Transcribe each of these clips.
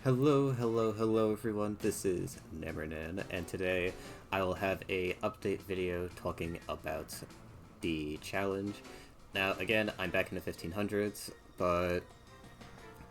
Hello everyone, this is Nemernan, and today I will have a update video talking about the challenge. Now again, I'm back in the 1500s, but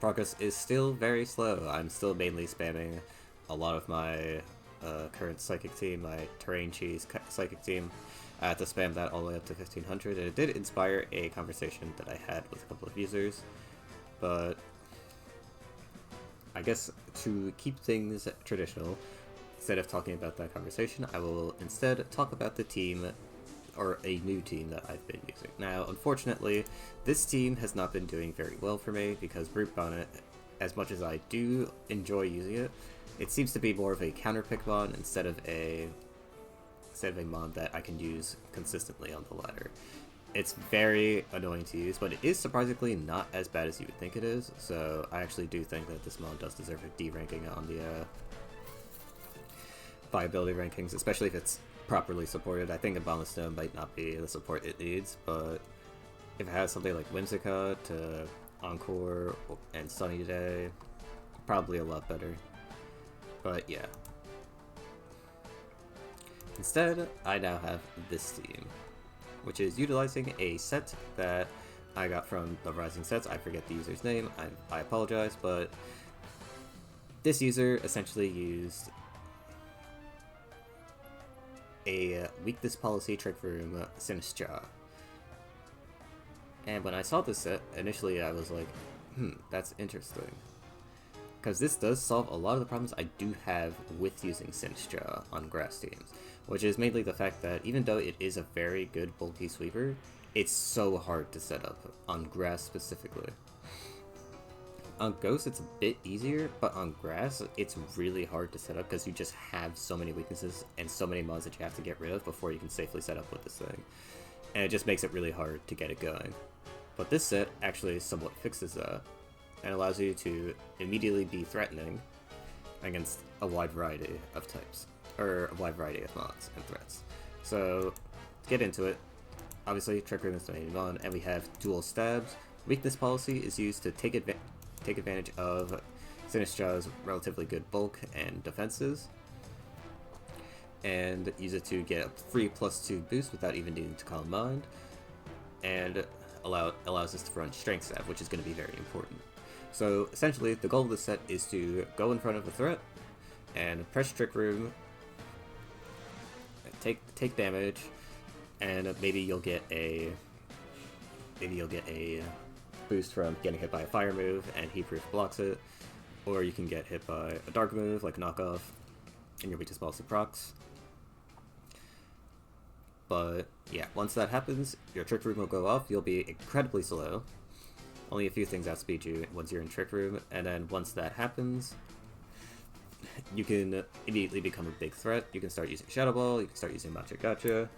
progress is still very slow. I'm still mainly spamming a lot of my current psychic team, my terrain cheese psychic team. I had to spam that all the way up to 1500, and it did inspire a conversation that I had with a couple of users, but I guess to keep things traditional, instead of talking about that conversation, I will instead talk about the team, or a new team that I've been using. Now, unfortunately, this team has not been doing very well for me, because Brute Bonnet, as much as I do enjoy using it, it seems to be more of a counter-pick mod instead of a mod that I can use consistently on the ladder. It's very annoying to use, but it is surprisingly not as bad as you would think it is, so I actually do think that this mod does deserve a D ranking on the viability rankings, especially if it's properly supported. I think Abominstone might not be the support it needs, but if it has something like Whimsicott to Encore and Sunny Day, probably a lot better. But yeah. Instead, I now have this team, which is utilizing a set that I got from the Rising Sets. I forget the user's name, I apologize, but this user essentially used a weakness policy trick room Sinistcha. And when I saw this set, initially I was like, that's interesting. Because this does solve a lot of the problems I do have with using Sinistcha on grass teams, which is mainly the fact that even though it is a very good bulky sweeper, it's so hard to set up, on grass specifically. On Ghost it's a bit easier, but on grass it's really hard to set up because you just have so many weaknesses and so many mods that you have to get rid of before you can safely set up with this thing. And it just makes it really hard to get it going. But this set actually somewhat fixes that, and allows you to immediately be threatening against a wide variety of types, or a wide variety of mods and threats. So, to get into it, obviously Trick Room is the main mod, and we have dual stabs. Weakness policy is used to take advantage of Sinistcha's relatively good bulk and defenses, and use it to get a free +2 boost without even needing to calm mind, and allows us to run Strength Stab, which is going to be very important. So essentially, the goal of this set is to go in front of a threat and press Trick Room, take damage, and maybe you'll get a boost from getting hit by a fire move and Heat Proof blocks it, or you can get hit by a dark move like Knockoff, and your weakness policy procs. But yeah, once that happens, your Trick Room will go off. You'll be incredibly slow. Only a few things outspeed you once you're in Trick Room, and then once that happens, you can immediately become a big threat. You can start using Shadow Ball, you can start using Matcha Gotcha.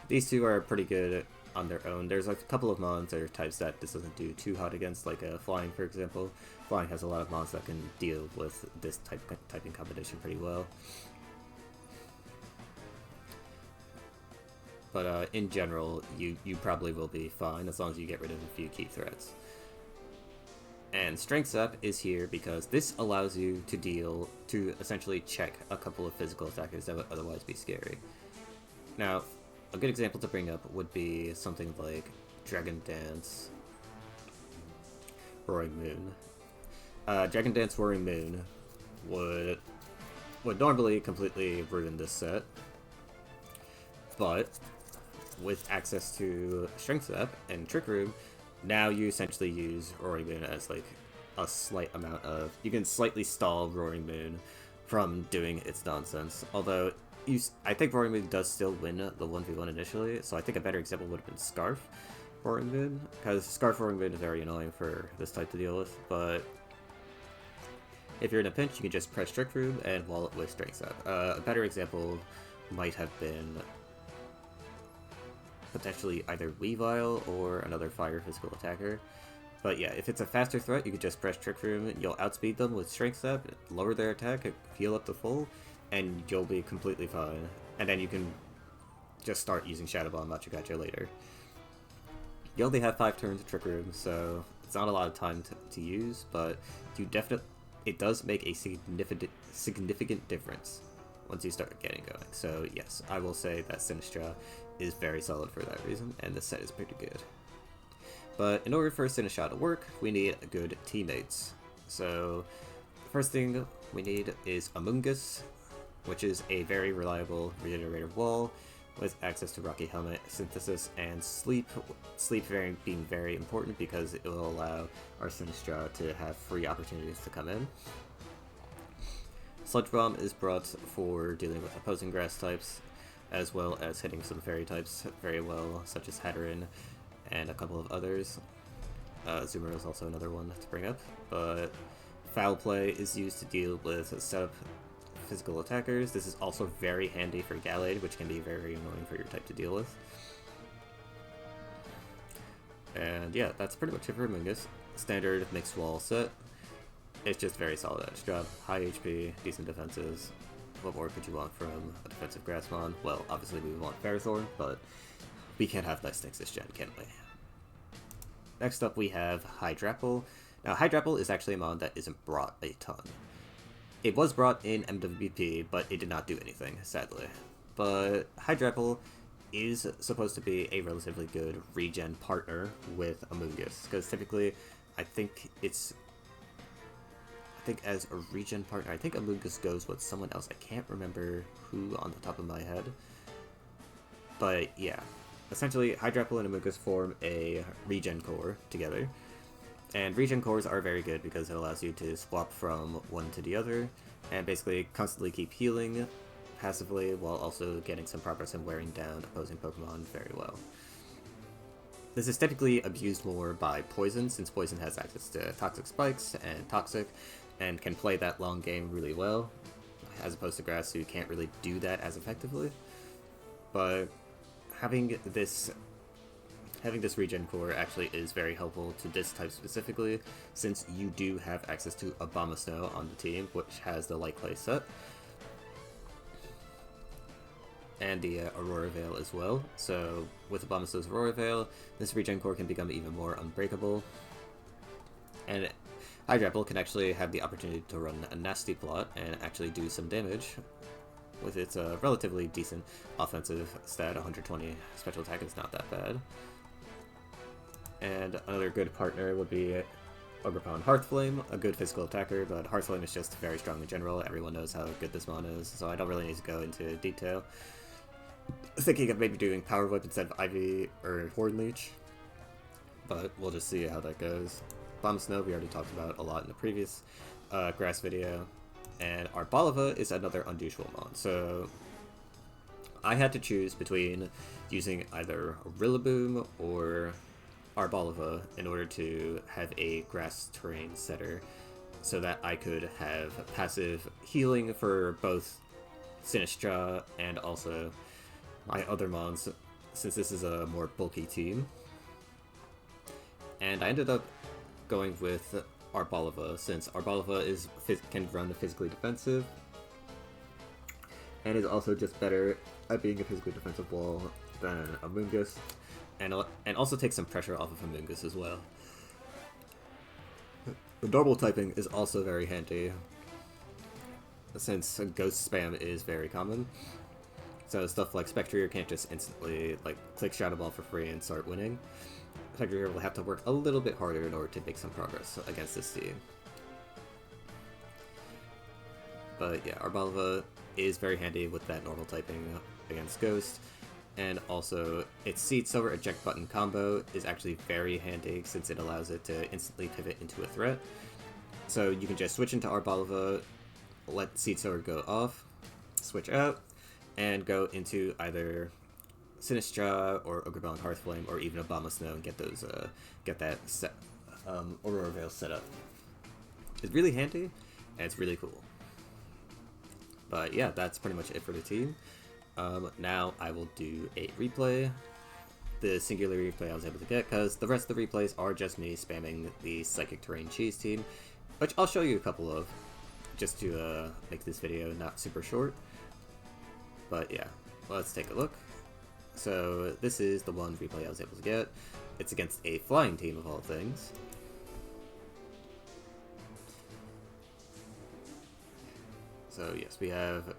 These two are pretty good on their own. There's like a couple of mons or types that this doesn't do too hot against, like Flying, for example. Flying has a lot of mons that can deal with this typing combination pretty well. But in general, you probably will be fine as long as you get rid of a few key threats. And Strength Up is here because this allows you to essentially check a couple of physical attackers that would otherwise be scary. Now, a good example to bring up would be something like Dragon Dance Roaring Moon. Dragon Dance Roaring Moon would normally completely ruin this set, but with access to Strength Up and Trick Room, now you essentially use Roaring Moon as like a slight amount of... You can slightly stall Roaring Moon from doing its nonsense. Although, I think Roaring Moon does still win the 1v1 initially, so I think a better example would have been Scarf Roaring Moon, because Scarf Roaring Moon is very annoying for this type to deal with, but if you're in a pinch, you can just press Trick Room and wall it with Strength Up. A better example might have been potentially either Weavile or another fire physical attacker. But yeah, if it's a faster threat, you can just press Trick Room, you'll outspeed them with Strength Step, lower their attack, heal up to full, and you'll be completely fine. And then you can just start using Shadow Ball and Matcha Gotcha later. You only have 5 turns of Trick Room, so it's not a lot of time to use, but you definitely... it does make a significant difference once you start getting going. So yes, I will say that Sinistcha is very solid for that reason, and the set is pretty good. But in order for Sinistcha to work, we need good teammates. So the first thing we need is Amoonguss, which is a very reliable reiterator wall with access to Rocky Helmet, Synthesis, and Sleep. Sleep being very important because it will allow our Sinistcha to have free opportunities to come in. Sludge Bomb is brought for dealing with opposing grass types, as well as hitting some fairy types very well, such as Hatterin and a couple of others. Zoomer is also another one to bring up, but Foul Play is used to deal with setup physical attackers. This is also very handy for Gallade, which can be very annoying for your type to deal with. And yeah, that's pretty much it for Amoonguss. Standard mixed wall set. It's just very solid edge job. High HP, decent defenses. What more could you want from a defensive Grassmon? Well, obviously we want Ferrothorn, but we can't have nice things this gen, can we? Next up we have Hydrapple. Now Hydrapple is actually a mod that isn't brought a ton. It was brought in MWP, but it did not do anything, sadly. But Hydrapple is supposed to be a relatively good regen partner with Amoonguss, because typically, I think as a regen partner, I think Amoonguss goes with someone else. I can't remember who on the top of my head. But yeah, essentially Hydrapple and Amoonguss form a regen core together. And regen cores are very good because it allows you to swap from one to the other and basically constantly keep healing passively while also getting some progress and wearing down opposing Pokemon very well. This is typically abused more by Poison, since Poison has access to Toxic Spikes and Toxic and can play that long game really well, as opposed to Grass, who can't really do that as effectively. But having this regen core actually is very helpful to this type specifically, since you do have access to Abomasnow on the team, which has the Light Clay set, and the Aurora Veil as well. So with Abomasnow's Aurora Veil, this regen core can become even more unbreakable, and Hydrapple can actually have the opportunity to run a nasty plot and actually do some damage with its relatively decent offensive stat. 120 special attack is not that bad. And another good partner would be Ogerpon Hearthflame, a good physical attacker, but Hearthflame is just very strong in general. Everyone knows how good this mon is, so I don't really need to go into detail. Thinking of maybe doing Power Whip instead of Ivy or Horn Leech, but we'll just see how that goes. Abomasnow we already talked about a lot in the previous Grass video, and Arboliva is another unusual mon. So I had to choose between using either Rillaboom or Arboliva in order to have a grass terrain setter so that I could have passive healing for both Sinistcha and also my other mons, since this is a more bulky team. And I ended up going with Arboliva, since Arboliva can run physically defensive and is also just better at being a physically defensive wall than Amoonguss. And also take some pressure off of Amoonguss as well. The normal typing is also very handy, since ghost spam is very common. So stuff like Spectrier can't just instantly click Shadow Ball for free and start winning. Spectrier will have to work a little bit harder in order to make some progress against this team. But yeah, Arboliva is very handy with that normal typing against Ghost. And also, its Seed Sower Eject Button combo is actually very handy since it allows it to instantly pivot into a threat. So you can just switch into Arboliva, let Seed Sower go off, switch out, and go into either Sinistcha or Ogerpon Hearthflame or even Abomasnow and get those that Aurora Veil set up. It's really handy and it's really cool. But yeah, that's pretty much it for the team. Now I will do a replay, the singular replay I was able to get, because the rest of the replays are just me spamming the Psychic Terrain Cheese team, which I'll show you a couple of, just to make this video not super short. But yeah, let's take a look. So this is the one replay I was able to get. It's against a flying team of all things. So yes, we have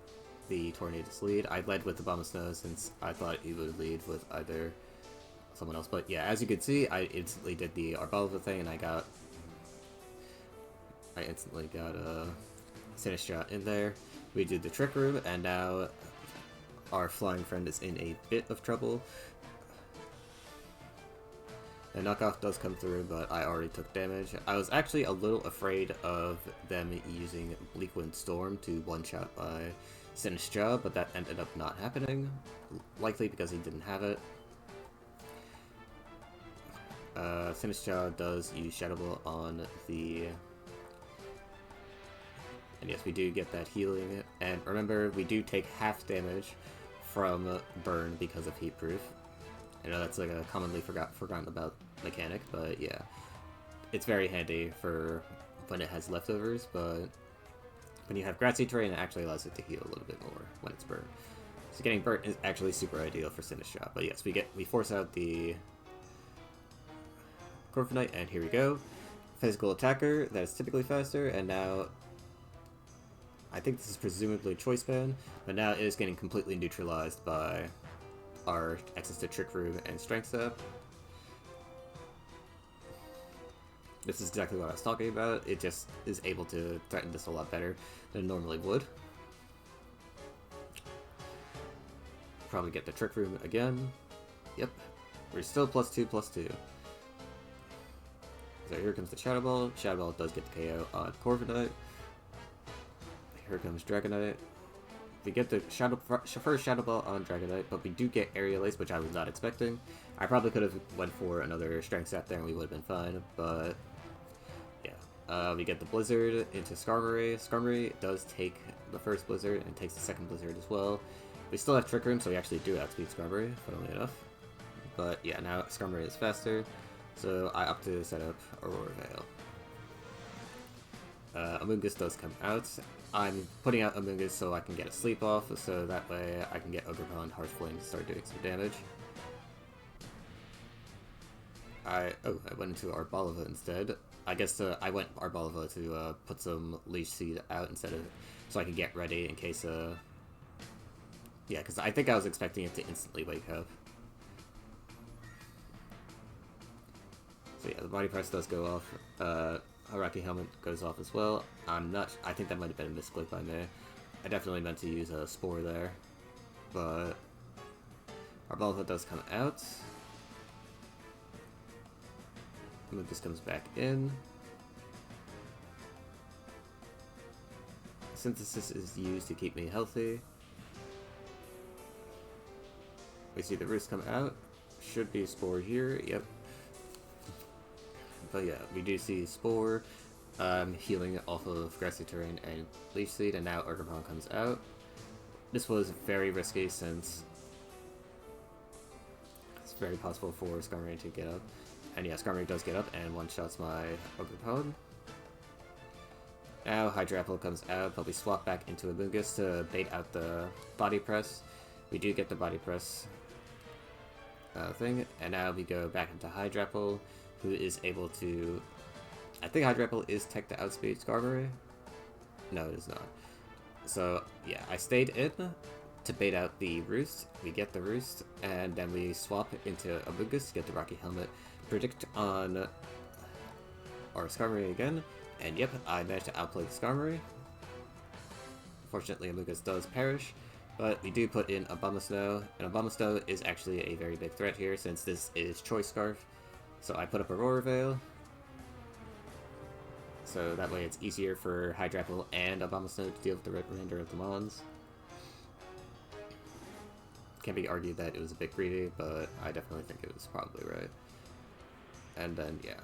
the Tornado's lead. I led with the Bomb of Snow since I thought he would lead with either someone else. But yeah, as you can see, I instantly did the Arbalva thing, and I instantly got a Sinistcha in there. We did the Trick Room, and now our flying friend is in a bit of trouble. The knockoff does come through, but I already took damage. I was actually a little afraid of them using Bleakwind Storm to one-shot by Sinistcha, but that ended up not happening. Likely because he didn't have it. Sinistcha does use Shadow Ball on the... And yes, we do get that healing. And remember, we do take half damage from burn because of Heat Proof. I know that's like a commonly forgotten about mechanic, but yeah. It's very handy for when it has leftovers, but when you have grassy terrain, it actually allows it to heal a little bit more when it's burnt. So getting burnt is actually super ideal for Sinistcha. But yes, we force out the Corviknight, and here we go. Physical attacker that is typically faster, and now I think this is presumably Choice Band, but now it is getting completely neutralized by our access to Trick Room and Strength Step. This is exactly what I was talking about. It just is able to threaten this a lot better than it normally would. Probably get the Trick Room again. Yep. We're still +2/+2. So here comes the Shadow Ball. Shadow Ball does get the KO on Corviknight. Here comes Dragonite. We get the first Shadow Ball on Dragonite, but we do get Aerial Ace, which I was not expecting. I probably could have went for another Strength Step there and we would have been fine, but yeah. We get the Blizzard into Skarmory. Skarmory does take the first Blizzard and takes the second Blizzard as well. We still have Trick Room, so we actually do outspeed Skarmory, funnily enough. But yeah, now Skarmory is faster, so I opt to set up Aurora Veil. Amoonguss does come out. I'm putting out Amoonguss so I can get a sleep off, so that way I can get Ogerpon Harsh Flame to start doing some damage. I went into Arbalva instead. I guess I went Arbalva to put some Leech Seed out instead of, so I can get ready in case, yeah, because I think I was expecting it to instantly wake up. So yeah, the Body Press does go off. Haraki Helmet goes off as well. I think that might have been a misclick by me. I definitely meant to use a Spore there. But Arbalva does come out. This comes back in. Synthesis is used to keep me healthy. We see the Roost come out. Should be Spore here, yep. But yeah, we do see Spore healing off of Grassy Terrain and Leech Seed, and now Ogerpon comes out. This was very risky since it's very possible for Skarmory to get up. And yeah, Skarmory does get up and one-shots my Ogerpon. Now Hydrapple comes out, but we swap back into Amoonguss to bait out the Body Press. We do get the Body Press thing, and now we go back into Hydrapple, who is able to... I think Hydrapple is tech to outspeed Skarmory. No, it is not. So, yeah, I stayed in to bait out the Roost. We get the Roost, and then we swap into Amoonguss to get the Rocky Helmet. Predict on our Skarmory again, and yep, I managed to outplay the Skarmory. Fortunately, Amoonguss does perish, but we do put in Abomasnow, and Abomasnow is actually a very big threat here since this is Choice Scarf. So I put up Aurora Veil, so that way it's easier for Hydrapple and Abomasnow to deal with the remainder of the Mons. Can't be argued that it was a bit greedy, but I definitely think it was probably right. And then, yeah.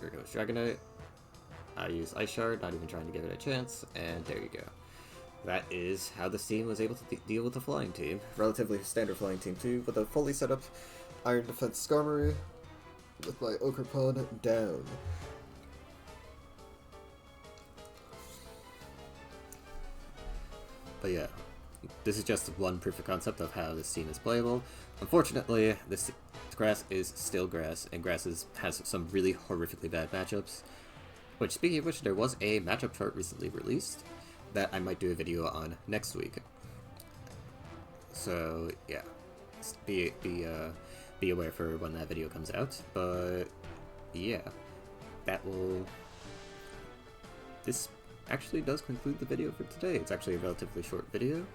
Here goes Dragonite. I use Ice Shard, not even trying to give it a chance, and there you go. That is how this team was able to deal with the flying team. Relatively standard flying team too, with a fully set up Iron Defense Skarmory, with my Ogerpon down. But yeah, this is just one proof of concept of how this team is playable. Unfortunately, this grass is still grass, and grass has some really horrifically bad matchups. Which, speaking of which, there was a matchup chart recently released that I might do a video on next week. So yeah, be aware for when that video comes out. But yeah, this actually does conclude the video for today. It's actually a relatively short video,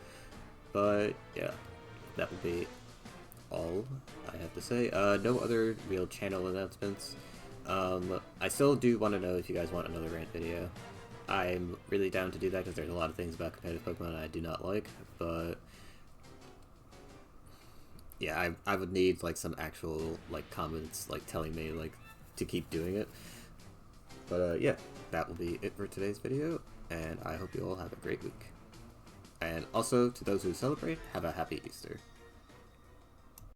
but yeah, that will be all I have to say. No other real channel announcements. I still do want to know if you guys want another rant video. I'm really down to do that because there's a lot of things about competitive Pokemon I do not like, but yeah, I would need like some actual like comments like telling me like to keep doing it. But yeah, that will be it for today's video, and I hope you all have a great week. And also, to those who celebrate, have a happy Easter.